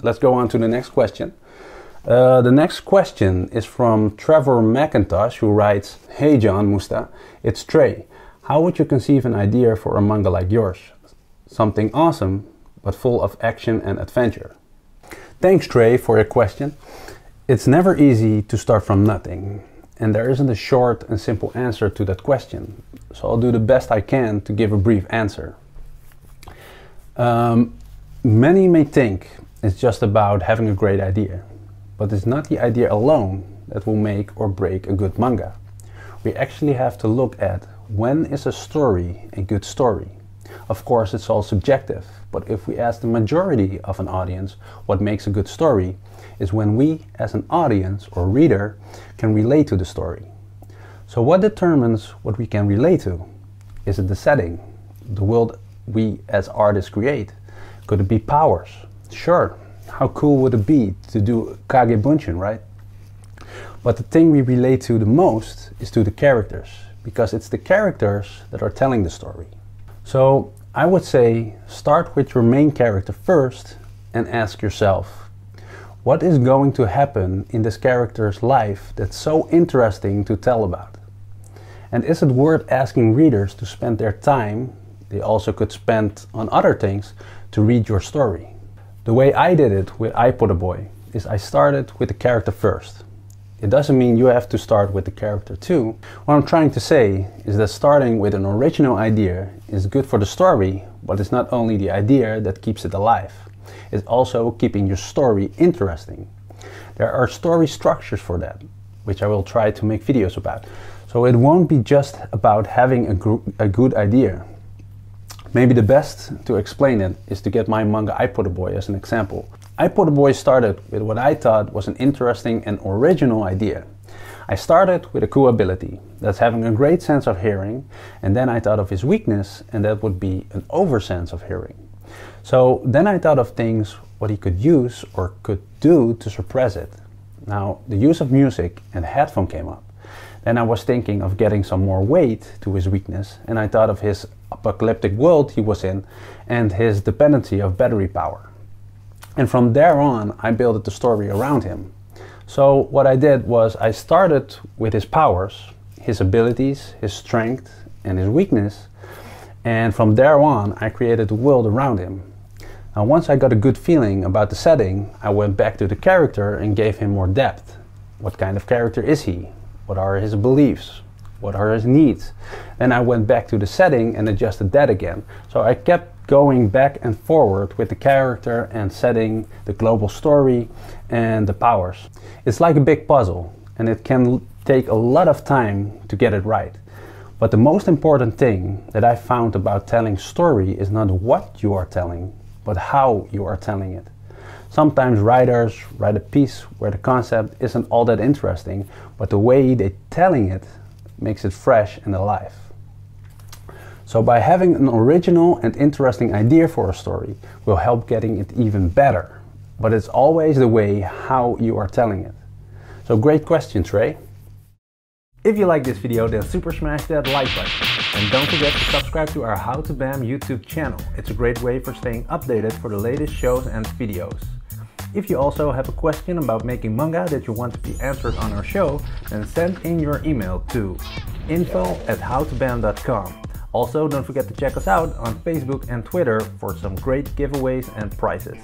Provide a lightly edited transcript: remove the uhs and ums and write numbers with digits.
let's go on to the next question. The next question is from Trovar McIntosh, who writes, "Hey John, Musta, it's Trey. How would you conceive an idea for a manga like yours? Something awesome, but full of action and adventure." Thanks, Trey, for your question. It's never easy to start from nothing, and there isn't a short and simple answer to that question. So I'll do the best I can to give a brief answer. Many may think it's just about having a great idea, but it's not the idea alone that will make or break a good manga. We actually have to look at when is a story a good story. Of course, it's all subjective, but if we ask the majority of an audience what makes a good story, is when we as an audience or reader can relate to the story. So what determines what we can relate to? Is it the setting, the world we as artists create? Could it be powers? Sure, how cool would it be to do Kage Bunshin, right? But the thing we relate to the most is to the characters, because it's the characters that are telling the story. So I would say start with your main character first and ask yourself, what is going to happen in this character's life that's so interesting to tell about? And is it worth asking readers to spend their time they also could spend on other things to read your story? The way I did it with I Put a Boy is I started with the character first. It doesn't mean you have to start with the character too. What I'm trying to say is that starting with an original idea is good for the story, but it's not only the idea that keeps it alive. It's also keeping your story interesting. There are story structures for that, which I will try to make videos about. So it won't be just about having a good idea. Maybe the best to explain it is to get my manga I Put a Boy as an example. I Put a Boy started with what I thought was an interesting and original idea. I started with a cool ability, that's having a great sense of hearing, and then I thought of his weakness, and that would be an oversense of hearing. So then I thought of things what he could use or could do to suppress it. Now the use of music and headphone came up. Then I was thinking of getting some more weight to his weakness, and I thought of his apocalyptic world he was in and his dependency of battery power. And from there on I built the story around him. So what I did was I started with his powers, his abilities, his strength and his weakness, and from there on I created the world around him. Now once I got a good feeling about the setting, I went back to the character and gave him more depth. What kind of character is he? What are his beliefs? What are his needs? Then I went back to the setting and adjusted that again. So I kept going back and forward with the character and setting, the global story and the powers. It's like a big puzzle and it can take a lot of time to get it right. But the most important thing that I found about telling story is not what you are telling, but how you are telling it. Sometimes writers write a piece where the concept isn't all that interesting, but the way they're telling it makes it fresh and alive. So by having an original and interesting idea for a story will help getting it even better. But it's always the way how you are telling it. So great question, Trey. If you like this video, then super smash that like button. And don't forget to subscribe to our How to BAM YouTube channel. It's a great way for staying updated for the latest shows and videos. If you also have a question about making manga that you want to be answered on our show, then send in your email to info@howtobam.com. Also, don't forget to check us out on Facebook and Twitter for some great giveaways and prizes.